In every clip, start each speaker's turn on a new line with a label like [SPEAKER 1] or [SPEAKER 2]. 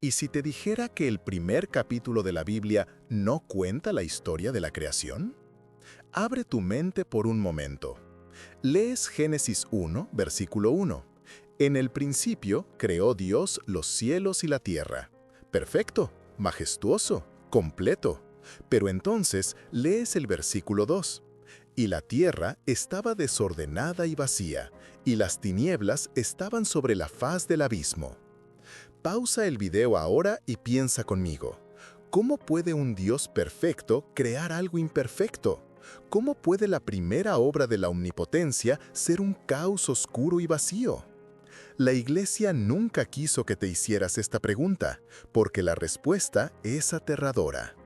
[SPEAKER 1] ¿Y si te dijera que el primer capítulo de la Biblia no cuenta la historia de la creación? Abre tu mente por un momento. Lees Génesis 1, versículo 1. En el principio creó Dios los cielos y la tierra. Perfecto, majestuoso, completo. Pero entonces lees el versículo 2. Y la tierra estaba desordenada y vacía, y las tinieblas estaban sobre la faz del abismo. Pausa el video ahora y piensa conmigo. ¿Cómo puede un Dios perfecto crear algo imperfecto? ¿Cómo puede la primera obra de la omnipotencia ser un caos oscuro y vacío? La Iglesia nunca quiso que te hicieras esta pregunta, porque la respuesta es aterradora.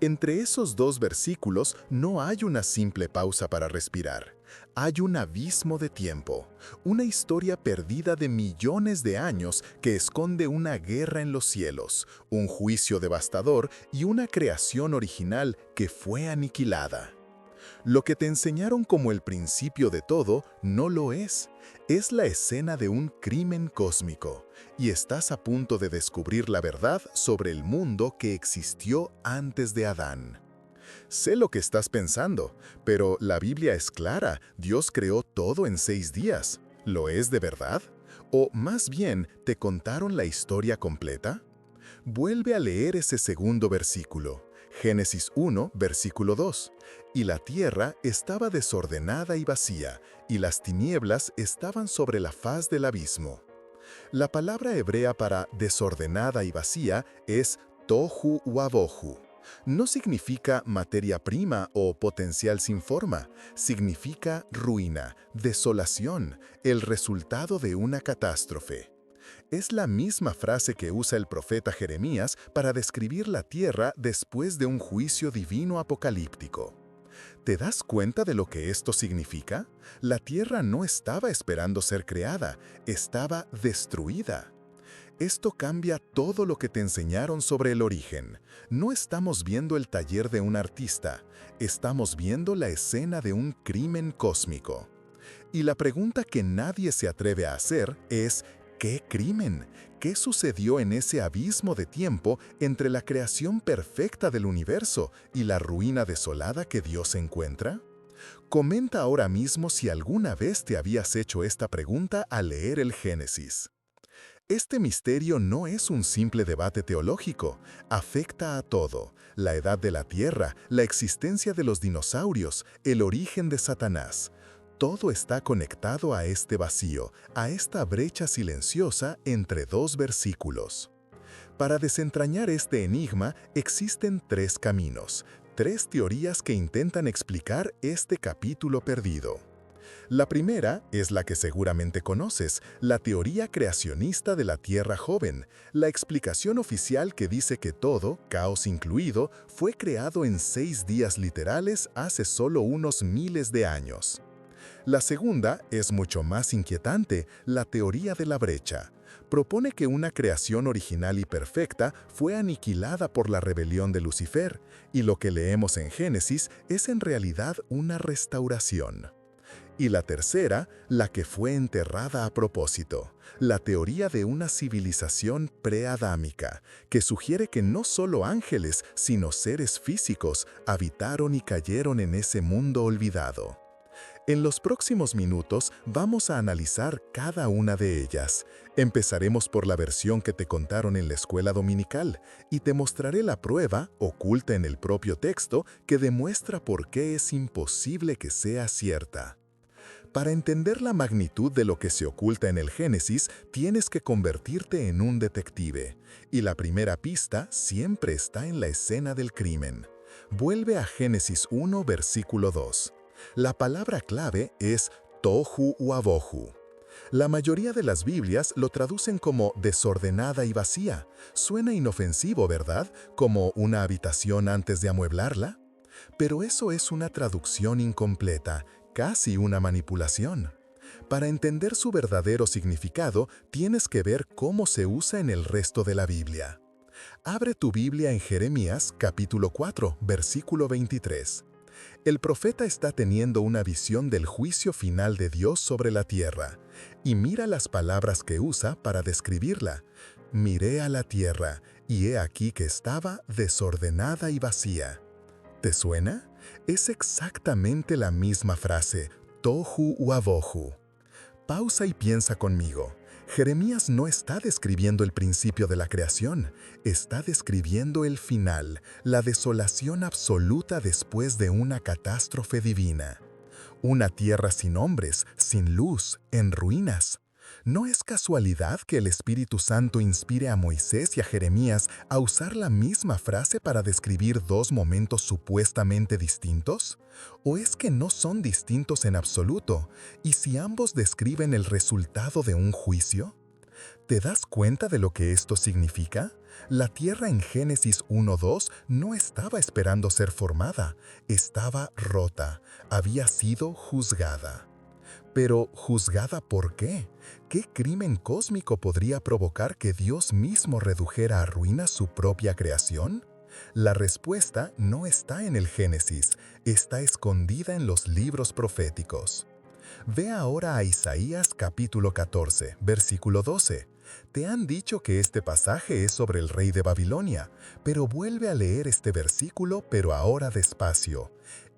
[SPEAKER 1] Entre esos dos versículos no hay una simple pausa para respirar. Hay un abismo de tiempo, una historia perdida de millones de años que esconde una guerra en los cielos, un juicio devastador y una creación original que fue aniquilada. Lo que te enseñaron como el principio de todo no lo es. Es la escena de un crimen cósmico, y estás a punto de descubrir la verdad sobre el mundo que existió antes de Adán. Sé lo que estás pensando, pero la Biblia es clara, Dios creó todo en 6 días. ¿Lo es de verdad? ¿O más bien, te contaron la historia completa? Vuelve a leer ese segundo versículo, Génesis 1, versículo 2. Y la tierra estaba desordenada y vacía, y las tinieblas estaban sobre la faz del abismo. La palabra hebrea para desordenada y vacía es tohu wabohu. No significa materia prima o potencial sin forma, significa ruina, desolación, el resultado de una catástrofe. Es la misma frase que usa el profeta Jeremías para describir la tierra después de un juicio divino apocalíptico. ¿Te das cuenta de lo que esto significa? La tierra no estaba esperando ser creada, estaba destruida. Esto cambia todo lo que te enseñaron sobre el origen. No estamos viendo el taller de un artista, estamos viendo la escena de un crimen cósmico. Y la pregunta que nadie se atreve a hacer es, ¿qué crimen? ¿Qué sucedió en ese abismo de tiempo entre la creación perfecta del universo y la ruina desolada que Dios encuentra? Comenta ahora mismo si alguna vez te habías hecho esta pregunta al leer el Génesis. Este misterio no es un simple debate teológico, afecta a todo: la edad de la Tierra, la existencia de los dinosaurios, el origen de Satanás. Todo está conectado a este vacío, a esta brecha silenciosa entre dos versículos. Para desentrañar este enigma existen 3 caminos, 3 teorías que intentan explicar este capítulo perdido. La primera es la que seguramente conoces, la teoría creacionista de la Tierra joven, la explicación oficial que dice que todo, caos incluido, fue creado en 6 días literales hace solo unos miles de años. La segunda es mucho más inquietante, la teoría de la brecha. Propone que una creación original y perfecta fue aniquilada por la rebelión de Lucifer, y lo que leemos en Génesis es en realidad una restauración. Y la tercera, la que fue enterrada a propósito, la teoría de una civilización preadámica, que sugiere que no solo ángeles, sino seres físicos habitaron y cayeron en ese mundo olvidado. En los próximos minutos vamos a analizar cada una de ellas. Empezaremos por la versión que te contaron en la escuela dominical y te mostraré la prueba, oculta en el propio texto, que demuestra por qué es imposible que sea cierta. Para entender la magnitud de lo que se oculta en el Génesis, tienes que convertirte en un detective. Y la primera pista siempre está en la escena del crimen. Vuelve a Génesis 1, versículo 2. La palabra clave es tohu wabohu. La mayoría de las Biblias lo traducen como desordenada y vacía. Suena inofensivo, ¿verdad? Como una habitación antes de amueblarla. Pero eso es una traducción incompleta, casi una manipulación. Para entender su verdadero significado, tienes que ver cómo se usa en el resto de la Biblia. Abre tu Biblia en Jeremías capítulo 4, versículo 23. El profeta está teniendo una visión del juicio final de Dios sobre la tierra, y mira las palabras que usa para describirla. Miré a la tierra, y he aquí que estaba desordenada y vacía. ¿Te suena? Es exactamente la misma frase, tohu uavohu. Pausa y piensa conmigo. Jeremías no está describiendo el principio de la creación, está describiendo el final, la desolación absoluta después de una catástrofe divina. Una tierra sin hombres, sin luz, en ruinas. ¿No es casualidad que el Espíritu Santo inspire a Moisés y a Jeremías a usar la misma frase para describir dos momentos supuestamente distintos? ¿O es que no son distintos en absoluto? ¿Y si ambos describen el resultado de un juicio? ¿Te das cuenta de lo que esto significa? La tierra en Génesis 1:2 no estaba esperando ser formada, estaba rota, había sido juzgada. Pero, ¿juzgada por qué? ¿Qué crimen cósmico podría provocar que Dios mismo redujera a ruina su propia creación? La respuesta no está en el Génesis, está escondida en los libros proféticos. Ve ahora a Isaías capítulo 14, versículo 12. Te han dicho que este pasaje es sobre el rey de Babilonia, pero vuelve a leer este versículo, pero ahora despacio.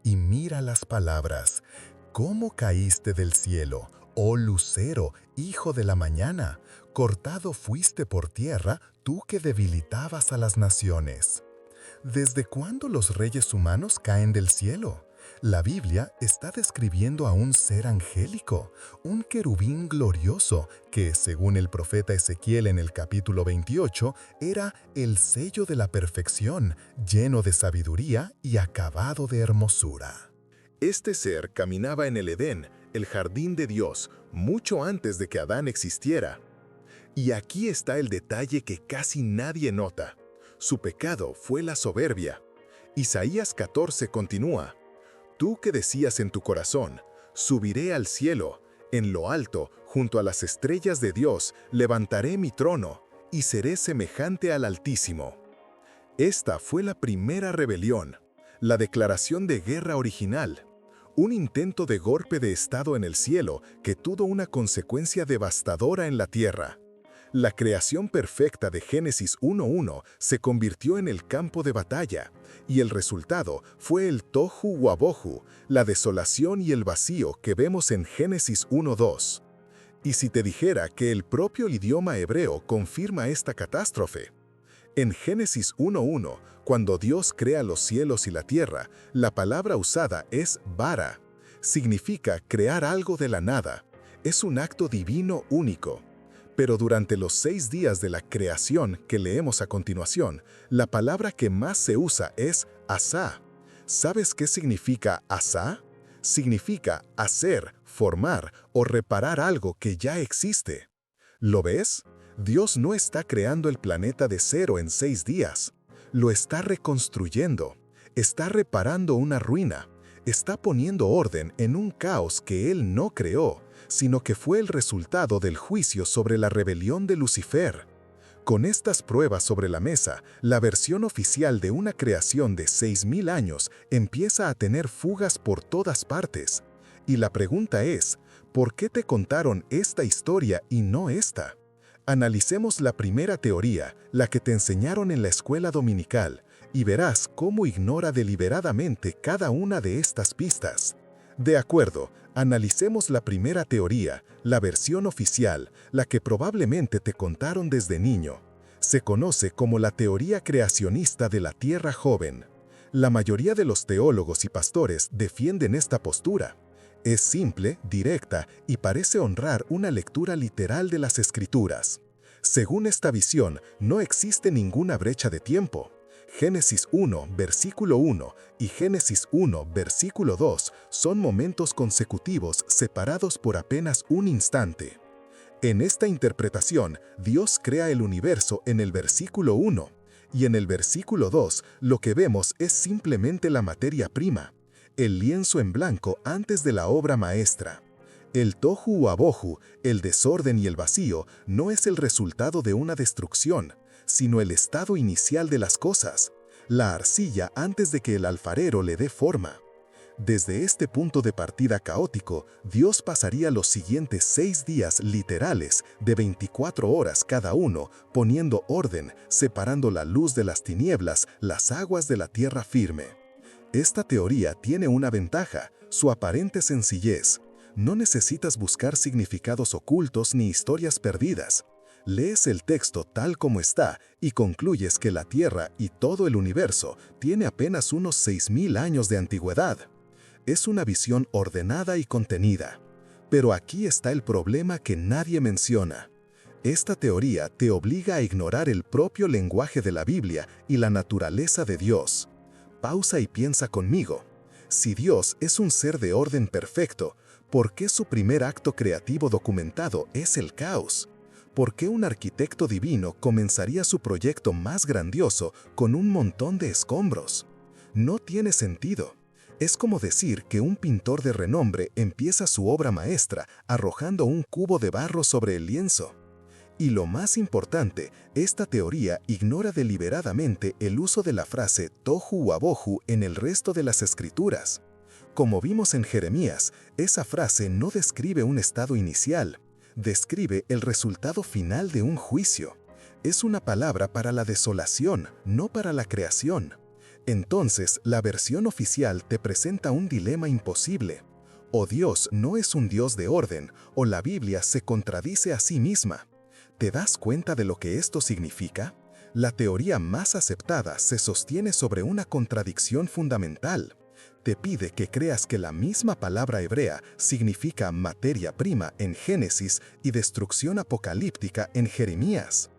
[SPEAKER 1] Y mira las palabras. ¿Cómo caíste del cielo, oh lucero, hijo de la mañana? Cortado fuiste por tierra, tú que debilitabas a las naciones. ¿Desde cuándo los reyes humanos caen del cielo? La Biblia está describiendo a un ser angélico, un querubín glorioso que, según el profeta Ezequiel en el capítulo 28, era el sello de la perfección, lleno de sabiduría y acabado de hermosura. Este ser caminaba en el Edén, el jardín de Dios, mucho antes de que Adán existiera. Y aquí está el detalle que casi nadie nota. Su pecado fue la soberbia. Isaías 14 continúa. Tú que decías en tu corazón, subiré al cielo, en lo alto, junto a las estrellas de Dios, levantaré mi trono, y seré semejante al Altísimo. Esta fue la primera rebelión, la declaración de guerra original, un intento de golpe de estado en el cielo que tuvo una consecuencia devastadora en la tierra. La creación perfecta de Génesis 1:1 se convirtió en el campo de batalla, y el resultado fue el tohu uavohu, la desolación y el vacío que vemos en Génesis 1:2. Y si te dijera que el propio idioma hebreo confirma esta catástrofe. En Génesis 1:1, cuando Dios crea los cielos y la tierra, la palabra usada es bara. Significa crear algo de la nada. Es un acto divino único. Pero durante los 6 días de la creación que leemos a continuación, la palabra que más se usa es asá. ¿Sabes qué significa asá? Significa hacer, formar o reparar algo que ya existe. ¿Lo ves? Dios no está creando el planeta de cero en 6 días. Lo está reconstruyendo. Está reparando una ruina. Está poniendo orden en un caos que Él no creó, sino que fue el resultado del juicio sobre la rebelión de Lucifer. Con estas pruebas sobre la mesa, la versión oficial de una creación de 6.000 años empieza a tener fugas por todas partes. Y la pregunta es, ¿por qué te contaron esta historia y no esta? Analicemos la primera teoría, la que te enseñaron en la escuela dominical, y verás cómo ignora deliberadamente cada una de estas pistas. De acuerdo, analicemos la primera teoría, la versión oficial, la que probablemente te contaron desde niño. Se conoce como la teoría creacionista de la Tierra joven. La mayoría de los teólogos y pastores defienden esta postura. Es simple, directa y parece honrar una lectura literal de las Escrituras. Según esta visión, no existe ninguna brecha de tiempo. Génesis 1, versículo 1 y Génesis 1, versículo 2 son momentos consecutivos separados por apenas un instante. En esta interpretación, Dios crea el universo en el versículo 1, y en el versículo 2 lo que vemos es simplemente la materia prima, el lienzo en blanco antes de la obra maestra. El tohu uavohu, el desorden y el vacío, no es el resultado de una destrucción, sino el estado inicial de las cosas, la arcilla antes de que el alfarero le dé forma.
[SPEAKER 2] Desde este punto de partida caótico, Dios pasaría los siguientes 6 días literales de 24 horas cada uno, poniendo orden, separando la luz de las tinieblas, las aguas de la tierra firme. Esta teoría tiene una ventaja, su aparente sencillez. No necesitas buscar significados ocultos ni historias perdidas. Lees el texto tal como está y concluyes que la Tierra y todo el universo tiene apenas unos 6.000 años de antigüedad. Es una visión ordenada y contenida. Pero aquí está el problema que nadie menciona. Esta teoría te obliga a ignorar el propio lenguaje de la Biblia y la naturaleza de Dios. Pausa y piensa conmigo. Si Dios es un ser de orden perfecto, ¿por qué su primer acto creativo documentado es el caos? ¿Por qué un arquitecto divino comenzaría su proyecto más grandioso con un montón de escombros? No tiene sentido. Es como decir que un pintor de renombre empieza su obra maestra arrojando un cubo de barro sobre el lienzo. Y lo más importante, esta teoría ignora deliberadamente el uso de la frase tohu wabohu en el resto de las escrituras. Como vimos en Jeremías, esa frase no describe un estado inicial, describe el resultado final de un juicio. Es una palabra para la desolación, no para la creación. Entonces, la versión oficial te presenta un dilema imposible. O Dios no es un Dios de orden, o la Biblia se contradice a sí misma. ¿Te das cuenta de lo que esto significa? La teoría más aceptada se sostiene sobre una contradicción fundamental. Te pide que creas que la misma palabra hebrea significa materia prima en Génesis y destrucción apocalíptica en Jeremías.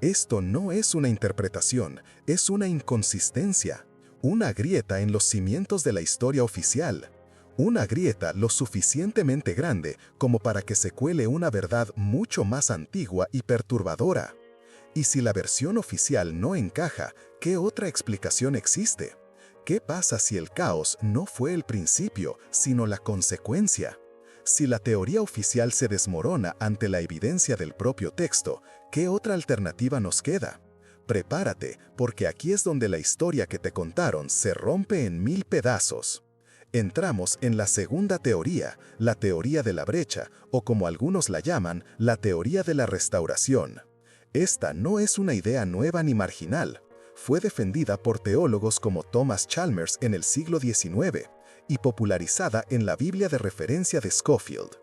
[SPEAKER 2] Esto no es una interpretación, es una inconsistencia, una grieta en los cimientos de la historia oficial. Una grieta lo suficientemente grande como para que se cuele una verdad mucho más antigua y perturbadora. Y si la versión oficial no encaja, ¿qué otra explicación existe? ¿Qué pasa si el caos no fue el principio, sino la consecuencia? Si la teoría oficial se desmorona ante la evidencia del propio texto, ¿qué otra alternativa nos queda? Prepárate, porque aquí es donde la historia que te contaron se rompe en 1000 pedazos. Entramos en la segunda teoría, la teoría de la brecha, o como algunos la llaman, la teoría de la restauración. Esta no es una idea nueva ni marginal. Fue defendida por teólogos como Thomas Chalmers en el siglo XIX y popularizada en la Biblia de referencia de Scofield.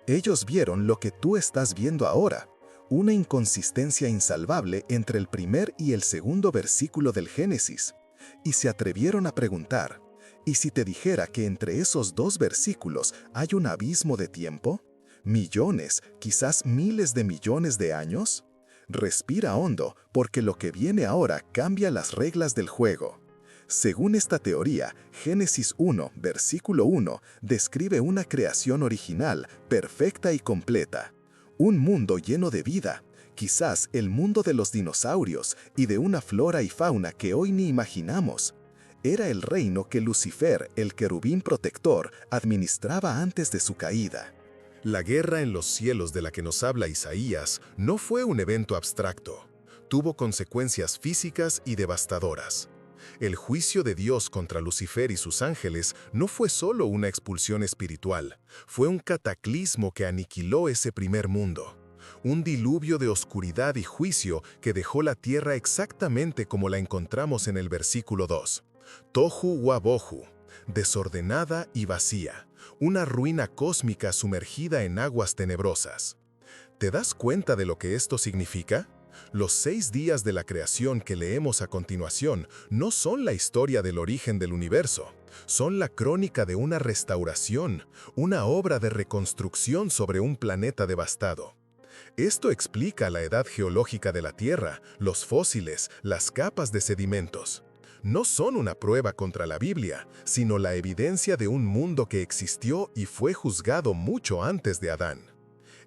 [SPEAKER 2] Ellos vieron lo que tú estás viendo ahora, una inconsistencia insalvable entre el primer y el segundo versículo del Génesis, y se atrevieron a preguntar, ¿y si te dijera que entre esos dos versículos hay un abismo de tiempo? ¿Millones, quizás miles de millones de años? Respira hondo, porque lo que viene ahora cambia las reglas del juego. Según esta teoría, Génesis 1, versículo 1, describe una creación original, perfecta y completa. Un mundo lleno de vida, quizás el mundo de los dinosaurios y de una flora y fauna que hoy ni imaginamos. Era el reino que Lucifer, el querubín protector, administraba antes de su caída.
[SPEAKER 1] La guerra en los cielos de la que nos habla Isaías no fue un evento abstracto. Tuvo consecuencias físicas y devastadoras. El juicio de Dios contra Lucifer y sus ángeles no fue solo una expulsión espiritual, fue un cataclismo que aniquiló ese primer mundo. Un diluvio de oscuridad y juicio que dejó la tierra exactamente como la encontramos en el versículo 2. Tohu wabohu, desordenada y vacía, una ruina cósmica sumergida en aguas tenebrosas. ¿Te das cuenta de lo que esto significa? Los 6 días de la creación que leemos a continuación no son la historia del origen del universo, son la crónica de una restauración, una obra de reconstrucción sobre un planeta devastado. Esto explica la edad geológica de la Tierra, los fósiles, las capas de sedimentos. No son una prueba contra la Biblia, sino la evidencia de un mundo que existió y fue juzgado mucho antes de Adán.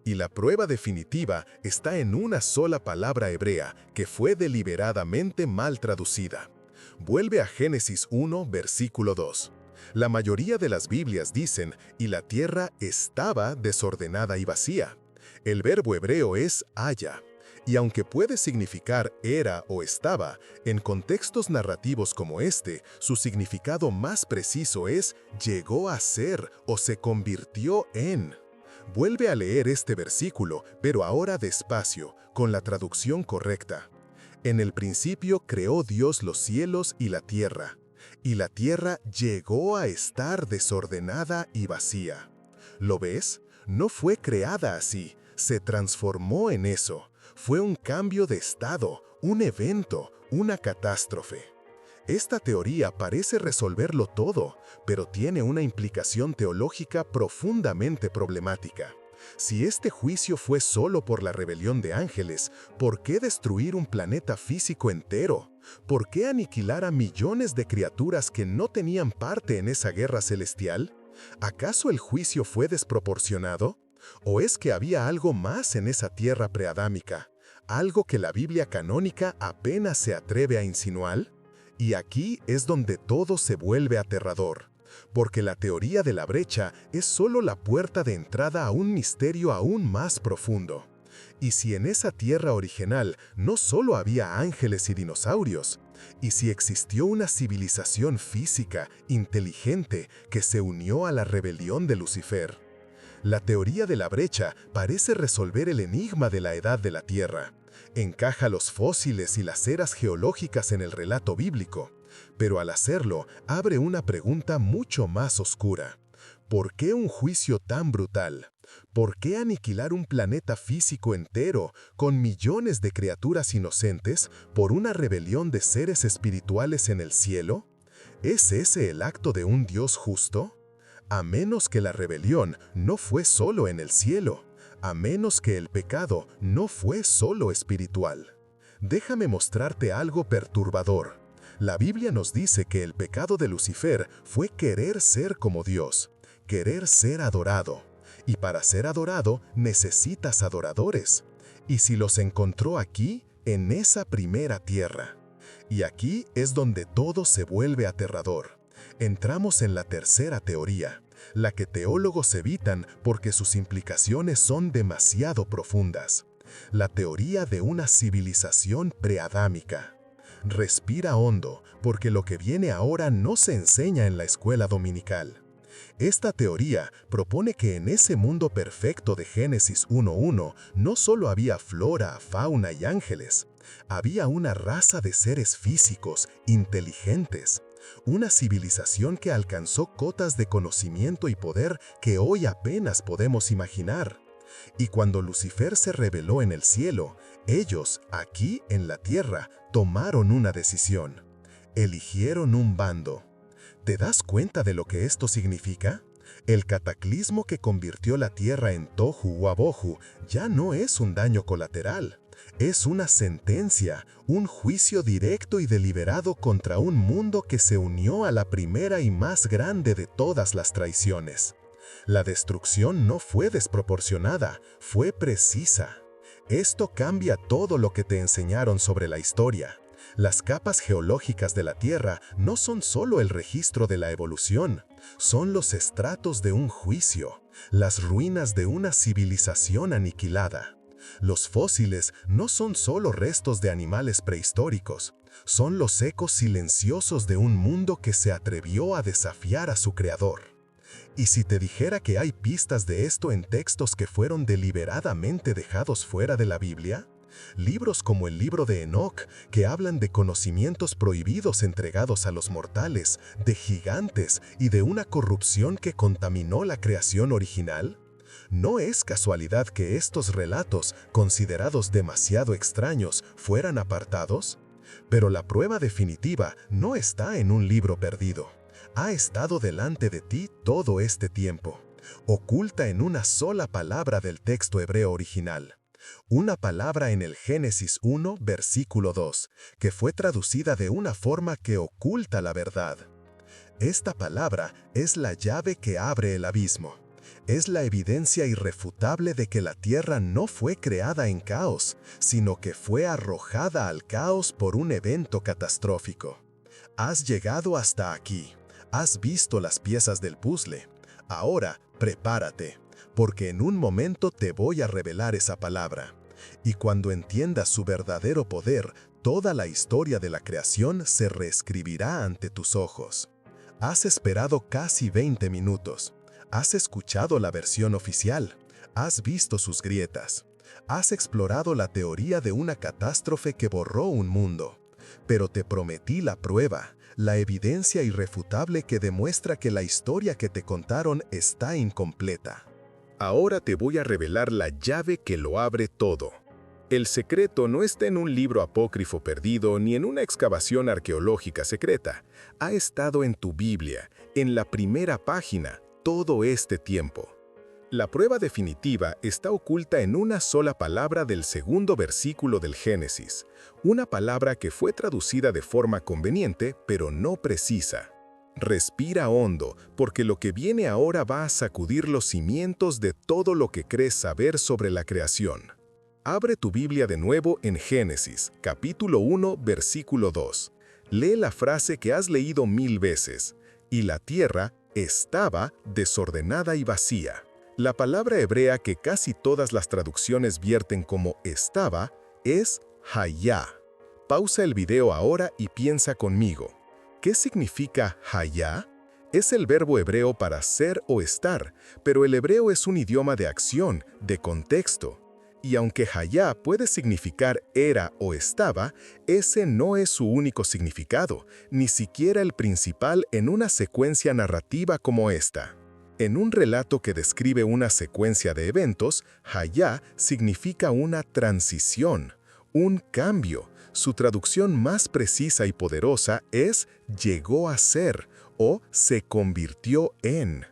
[SPEAKER 1] Y la prueba definitiva está en una sola palabra hebrea que fue deliberadamente mal traducida. Vuelve a Génesis 1, versículo 2. La mayoría de las Biblias dicen, y la tierra estaba desordenada y vacía. El verbo hebreo es haya.
[SPEAKER 2] Y aunque puede significar era o estaba, en contextos narrativos como este, su significado más preciso es llegó a ser o se convirtió en. Vuelve a leer este versículo, pero ahora despacio, con la traducción correcta. En el principio creó Dios los cielos y la tierra llegó a estar desordenada y vacía. ¿Lo ves? No fue creada así, se transformó en eso. Fue un cambio de estado, un evento, una catástrofe. Esta teoría parece resolverlo todo, pero tiene una implicación teológica profundamente problemática. Si este juicio fue solo por la rebelión de ángeles, ¿por qué destruir un planeta físico entero? ¿Por qué aniquilar a millones de criaturas que no tenían parte en esa guerra celestial? ¿Acaso el juicio fue desproporcionado? ¿O es que había algo más en esa tierra preadámica? ¿Algo que la Biblia canónica apenas se atreve a insinuar? Y aquí es donde todo se vuelve aterrador, porque la teoría de la brecha es solo la puerta de entrada a un misterio aún más profundo. Y si en esa tierra original no solo había ángeles y dinosaurios, y si existió una civilización física, inteligente, que se unió a la rebelión de Lucifer, la teoría de la brecha parece resolver el enigma de la edad de la Tierra. Encaja los fósiles y las eras geológicas en el relato bíblico, pero al hacerlo abre una pregunta mucho más oscura. ¿Por qué un juicio tan brutal? ¿Por qué aniquilar un planeta físico entero con millones de criaturas inocentes por una rebelión de seres espirituales en el cielo? ¿Es ese el acto de un Dios justo? A menos que la rebelión no fue solo en el cielo, a menos que el pecado no fue solo espiritual. Déjame mostrarte algo perturbador. La Biblia nos dice que el pecado de Lucifer fue querer ser como Dios, querer ser adorado. Y para ser adorado necesitas adoradores. Y si los encontró aquí, en esa primera tierra. Y aquí es donde todo se vuelve aterrador. Entramos en la tercera teoría, la que teólogos evitan porque sus implicaciones son demasiado profundas. La teoría de una civilización preadámica. Respira hondo, porque lo que viene ahora no se enseña en la escuela dominical. Esta teoría propone que en ese mundo perfecto de Génesis 1:1 no solo había flora, fauna y ángeles, había una raza de seres físicos, inteligentes, una civilización que alcanzó cotas de conocimiento y poder que hoy apenas podemos imaginar. Y cuando Lucifer se rebeló en el cielo, ellos, aquí en la tierra, tomaron una decisión. Eligieron un bando. ¿Te das cuenta de lo que esto significa? El cataclismo que convirtió la tierra en Tohu Wabohu ya no es un daño colateral. Es una sentencia, un juicio directo y deliberado contra un mundo que se unió a la primera y más grande de todas las traiciones. La destrucción no fue desproporcionada, fue precisa. Esto cambia todo lo que te enseñaron sobre la historia. Las capas geológicas de la Tierra no son solo el registro de la evolución, son los estratos de un juicio, las ruinas de una civilización aniquilada. Los fósiles no son solo restos de animales prehistóricos, son los ecos silenciosos de un mundo que se atrevió a desafiar a su creador. Y si te dijera que hay pistas de esto en textos que fueron deliberadamente dejados fuera de la Biblia, libros como el libro de Enoc, que hablan de conocimientos prohibidos entregados a los mortales, de gigantes y de una corrupción que contaminó la creación original, no es casualidad que estos relatos, considerados demasiado extraños, fueran apartados. Pero la prueba definitiva no está en un libro perdido. Ha estado delante de ti todo este tiempo, oculta en una sola palabra del texto hebreo original. Una palabra en el Génesis 1, versículo 2, que fue traducida de una forma que oculta la verdad. Esta palabra es la llave que abre el abismo. Es la evidencia irrefutable de que la Tierra no fue creada en caos, sino que fue arrojada al caos por un evento catastrófico. Has llegado hasta aquí. Has visto las piezas del puzzle. Ahora, prepárate, porque en un momento te voy a revelar esa palabra. Y cuando entiendas su verdadero poder, toda la historia de la creación se reescribirá ante tus ojos. Has esperado casi 20 minutos. Has escuchado la versión oficial. Has visto sus grietas. Has explorado la teoría de una catástrofe que borró un mundo. Pero te prometí la prueba, la evidencia irrefutable que demuestra que la historia que te contaron está incompleta.
[SPEAKER 1] Ahora te voy a revelar la llave que lo abre todo. El secreto no está en un libro apócrifo perdido ni en una excavación arqueológica secreta. Ha estado en tu Biblia, en la primera página, todo este tiempo. La prueba definitiva está oculta en una sola palabra del segundo versículo del Génesis, una palabra que fue traducida de forma conveniente, pero no precisa. Respira hondo, porque lo que viene ahora va a sacudir los cimientos de todo lo que crees saber sobre la creación. Abre tu Biblia de nuevo en Génesis, capítulo 1, versículo 2. Lee la frase que has leído 1000 veces. Y la tierra estaba desordenada y vacía. La palabra hebrea que casi todas las traducciones vierten como estaba es hayá. Pausa el video ahora y piensa conmigo. ¿Qué significa hayá? Es el verbo hebreo para ser o estar, pero el hebreo es un idioma de acción, de contexto. Y aunque hayá puede significar era o estaba, ese no es su único significado, ni siquiera el principal en una secuencia narrativa como esta. En un relato que describe una secuencia de eventos, hayá significa una transición, un cambio. Su traducción más precisa y poderosa es llegó a ser o se convirtió en.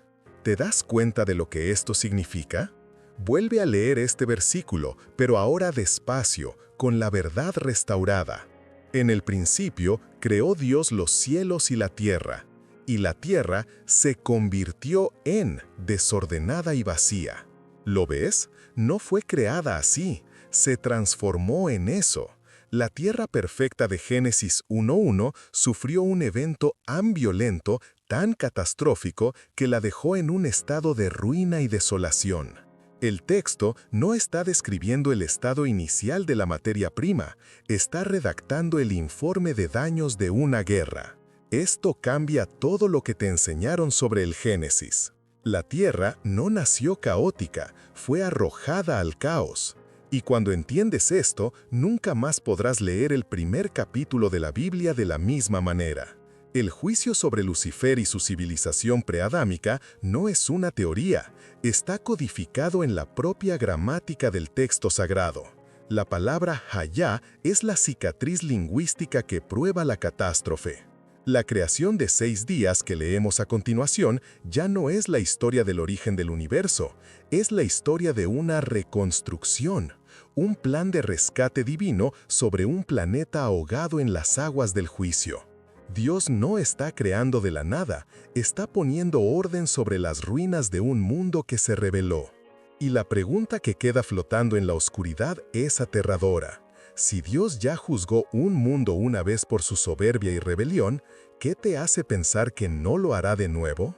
[SPEAKER 1] ¿Te das cuenta de lo que esto significa? Vuelve a leer este versículo, pero ahora despacio, con la verdad restaurada. En el principio creó Dios los cielos y la tierra se convirtió en desordenada y vacía. ¿Lo ves? No fue creada así, se transformó en eso. La tierra perfecta de Génesis 1:1 sufrió un evento tan violento, tan catastrófico, que la dejó en un estado de ruina y desolación. El texto no está describiendo el estado inicial de la materia prima, está redactando el informe de daños de una guerra. Esto cambia todo lo que te enseñaron sobre el Génesis. La tierra no nació caótica, fue arrojada al caos. Y cuando entiendes esto, nunca más podrás leer el primer capítulo de la Biblia de la misma manera. El juicio sobre Lucifer y su civilización preadámica no es una teoría, está codificado en la propia gramática del texto sagrado. La palabra hayá es la cicatriz lingüística que prueba la catástrofe. La creación de 6 días que leemos a continuación ya no es la historia del origen del universo, es la historia de una reconstrucción, un plan de rescate divino sobre un planeta ahogado en las aguas del juicio. Dios no está creando de la nada, está poniendo orden sobre las ruinas de un mundo que se rebeló. Y la pregunta que queda flotando en la oscuridad es aterradora. Si Dios ya juzgó un mundo una vez por su soberbia y rebelión, ¿qué te hace pensar que no lo hará de nuevo?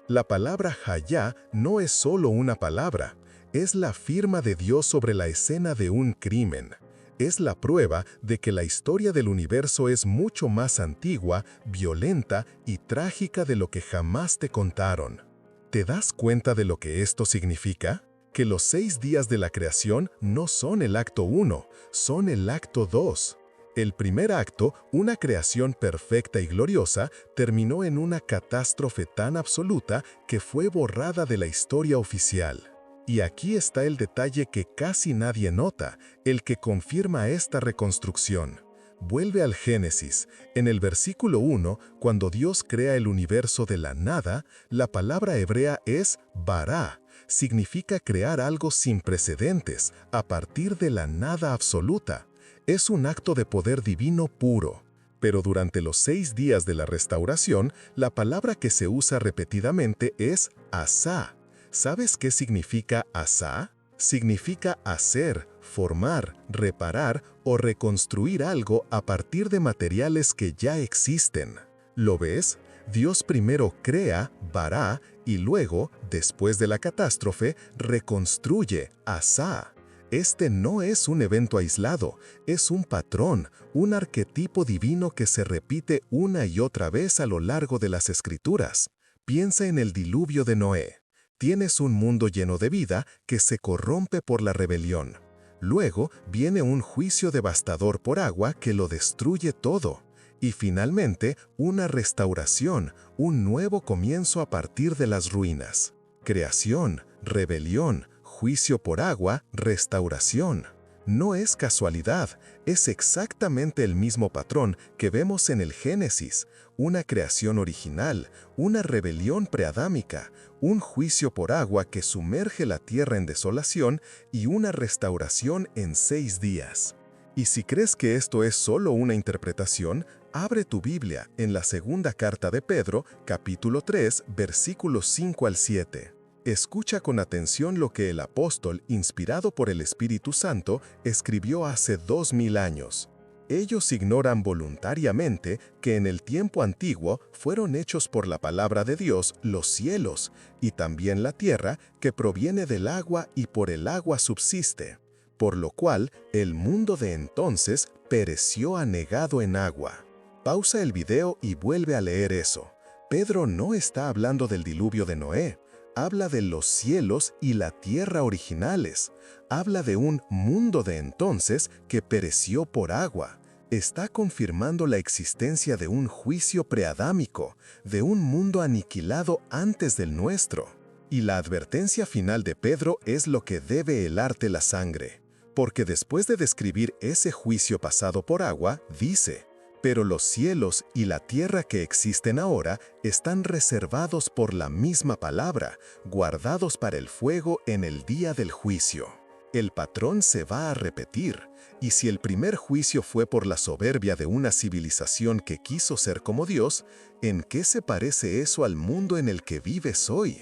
[SPEAKER 1] La palabra hayá no es solo una palabra, es la firma de Dios sobre la escena de un crimen. Es la prueba de que la historia del universo es mucho más antigua, violenta y trágica de lo que jamás te contaron. ¿Te das cuenta de lo que esto significa? Que los 6 días de la creación no son el acto 1, son el acto 2. El primer acto, una creación perfecta y gloriosa, terminó en una catástrofe tan absoluta que fue borrada de la historia oficial. Y aquí está el detalle que casi nadie nota, el que confirma esta reconstrucción. Vuelve al Génesis. En el versículo 1, cuando Dios crea el universo de la nada, la palabra hebrea es bará. Significa crear algo sin precedentes, a partir de la nada absoluta. Es un acto de poder divino puro. Pero durante los 6 días de la restauración, la palabra que se usa repetidamente es asá. ¿Sabes qué significa asá? Significa hacer, formar, reparar o reconstruir algo a partir de materiales que ya existen. ¿Lo ves? Dios primero crea, bará, y luego, después de la catástrofe, reconstruye, asá.
[SPEAKER 2] Este no es un evento aislado, es un patrón, un arquetipo divino que se repite una y otra vez a lo largo de las Escrituras. Piensa en el diluvio de Noé. Tienes un mundo lleno de vida que se corrompe por la rebelión. Luego viene un juicio devastador por agua que lo destruye todo. Y finalmente, una restauración, un nuevo comienzo a partir de las ruinas. Creación, rebelión, juicio por agua, restauración. No es casualidad, es exactamente el mismo patrón que vemos en el Génesis, una creación original, una rebelión preadámica, un juicio por agua que sumerge la tierra en desolación y una restauración en 6 días. Y si crees que esto es solo una interpretación, abre tu Biblia en la segunda carta de Pedro, capítulo 3, versículos 5 al 7. Escucha con atención lo que el apóstol, inspirado por el Espíritu Santo, escribió hace 2000 años. Ellos ignoran voluntariamente que en el tiempo antiguo fueron hechos por la palabra de Dios los cielos, y también la tierra que proviene del agua y por el agua subsiste, por lo cual el mundo de entonces pereció anegado en agua. Pausa el video y vuelve a leer eso. Pedro no está hablando del diluvio de Noé. Habla de los cielos y la tierra originales. Habla de un mundo de entonces que pereció por agua. Está confirmando la existencia de un juicio preadámico, de un mundo aniquilado antes del nuestro. Y la advertencia final de Pedro es lo que debe helarte la sangre. Porque después de describir ese juicio pasado por agua, dice: pero los cielos y la tierra que existen ahora están reservados por la misma palabra, guardados para el fuego en el día del juicio. El patrón se va a repetir, y si el primer juicio fue por la soberbia de una civilización que quiso ser como Dios, ¿en qué se parece eso al mundo en el que vives hoy?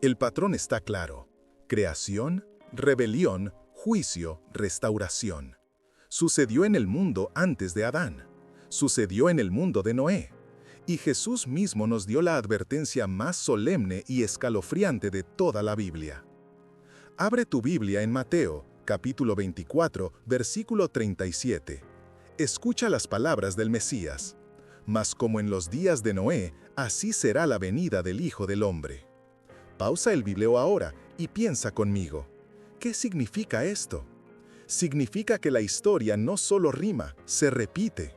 [SPEAKER 1] El patrón está claro: creación, rebelión, juicio, restauración. Sucedió en el mundo antes de Adán. Sucedió en el mundo de Noé. Y Jesús mismo nos dio la advertencia más solemne y escalofriante de toda la Biblia. Abre tu Biblia en Mateo, capítulo 24, versículo 37. Escucha las palabras del Mesías. Mas como en los días de Noé, así será la venida del Hijo del Hombre. Pausa el video ahora y piensa conmigo. ¿Qué significa esto? Significa que la historia no solo rima, se repite.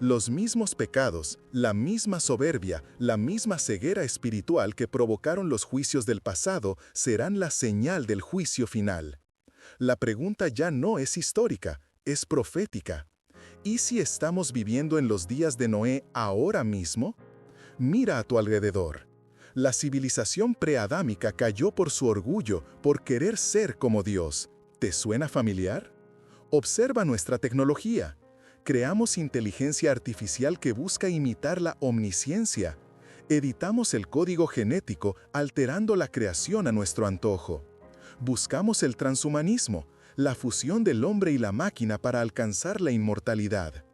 [SPEAKER 1] Los mismos pecados, la misma soberbia, la misma ceguera espiritual que provocaron los juicios del pasado serán la señal del juicio final. La pregunta ya no es histórica, es profética. ¿Y si estamos viviendo en los días de Noé ahora mismo? Mira a tu alrededor. La civilización preadámica cayó por su orgullo, por querer ser como Dios. ¿Te suena familiar? Observa nuestra tecnología. Creamos inteligencia artificial que busca imitar la omnisciencia. Editamos el código genético alterando la creación a nuestro antojo. Buscamos el transhumanismo, la fusión del hombre y la máquina para alcanzar la inmortalidad.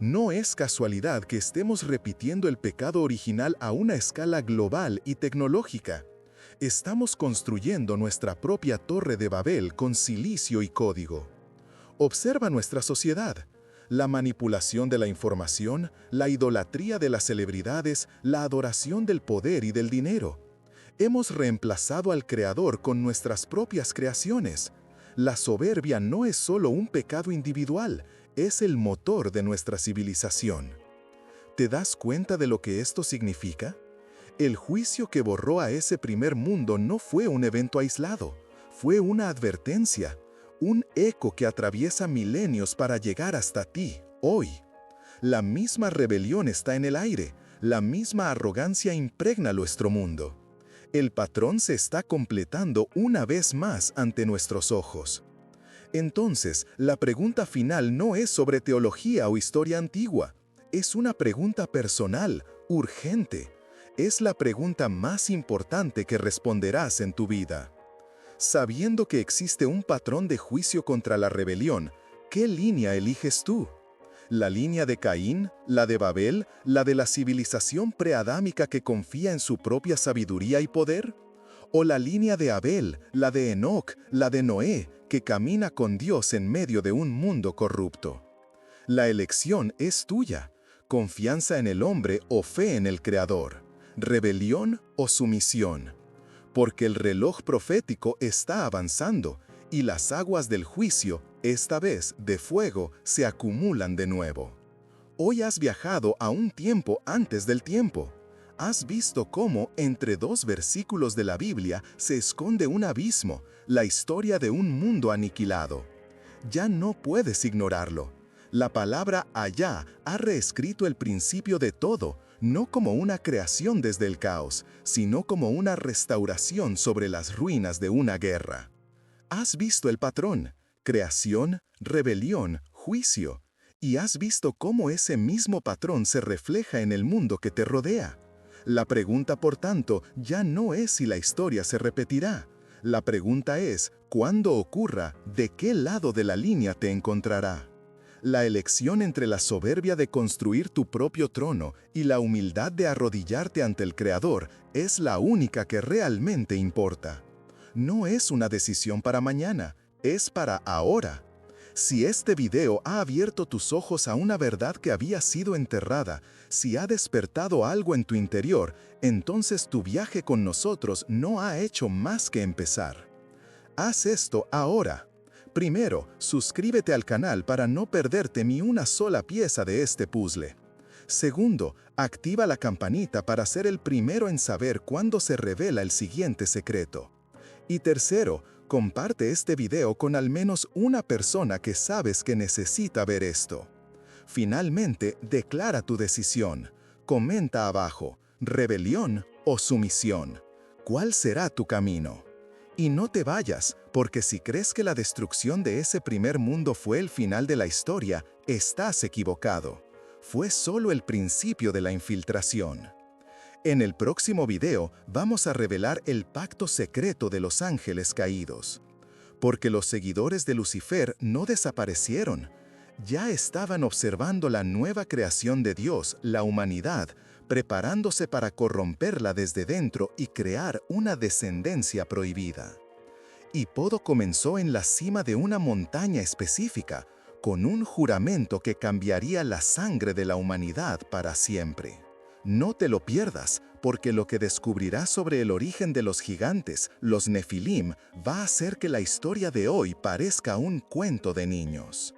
[SPEAKER 1] No es casualidad que estemos repitiendo el pecado original a una escala global y tecnológica. Estamos construyendo nuestra propia torre de Babel con silicio y código. Observa nuestra sociedad. La manipulación de la información, la idolatría de las celebridades, la adoración del poder y del dinero. Hemos reemplazado al Creador con nuestras propias creaciones. La soberbia no es solo un pecado individual, es el motor de nuestra civilización. ¿Te das cuenta de lo que esto significa? El juicio que borró a ese primer mundo no fue un evento aislado, fue una advertencia. Un eco que atraviesa milenios para llegar hasta ti, hoy. La misma rebelión está en el aire, la misma arrogancia impregna nuestro mundo. El patrón se está completando una vez más ante nuestros ojos. Entonces, la pregunta final no es sobre teología o historia antigua. Es una pregunta personal, urgente. Es la pregunta más importante que responderás en tu vida. Sabiendo que existe un patrón de juicio contra la rebelión, ¿qué línea eliges tú? ¿La línea de Caín, la de Babel, la de la civilización preadámica que confía en su propia sabiduría y poder?
[SPEAKER 2] o la línea de Abel, la de Enoc, la de Noé, que camina con Dios en medio de un mundo corrupto. La elección es tuya, confianza en el hombre o fe en el Creador, rebelión o sumisión. Porque el reloj profético está avanzando y las aguas del juicio, esta vez de fuego, se acumulan de nuevo. Hoy has viajado a un tiempo antes del tiempo. Has visto cómo entre dos versículos de la Biblia se esconde un abismo, la historia de un mundo aniquilado. Ya no puedes ignorarlo. La palabra allá ha reescrito el principio de todo, no como una creación desde el caos, sino como una restauración sobre las ruinas de una guerra. Has visto el patrón: creación, rebelión, juicio. Y has visto cómo ese mismo patrón se refleja en el mundo que te rodea. La pregunta, por tanto, ya no es si la historia se repetirá. La pregunta es, cuando ocurra, ¿de qué lado de la línea te encontrará? La elección entre la soberbia de construir tu propio trono y la humildad de arrodillarte ante el Creador es la única que realmente importa. No es una decisión para mañana, es para ahora. Si este video ha abierto tus ojos a una verdad que había sido enterrada, si ha despertado algo en tu interior, entonces tu viaje con nosotros no ha hecho más que empezar. Haz esto ahora. Primero, suscríbete al canal para no perderte ni una sola pieza de este puzzle. Segundo, activa la campanita para ser el primero en saber cuándo se revela el siguiente secreto. Y tercero, comparte este video con al menos una persona que sabes que necesita ver esto. Finalmente, declara tu decisión. Comenta abajo, rebelión o sumisión. ¿Cuál será tu camino? Y no te vayas, porque si crees que la destrucción de ese primer mundo fue el final de la historia, estás equivocado. Fue solo el principio de la infiltración. En el próximo video vamos a revelar el pacto secreto de los ángeles caídos. Porque los seguidores de Lucifer no desaparecieron. Ya estaban observando la nueva creación de Dios, la humanidad, preparándose para corromperla desde dentro y crear una descendencia prohibida. Y todo comenzó en la cima de una montaña específica, con un juramento que cambiaría la sangre de la humanidad para siempre. No te lo pierdas, porque lo que descubrirás sobre el origen de los gigantes, los Nefilim, va a hacer que la historia de hoy parezca un cuento de niños.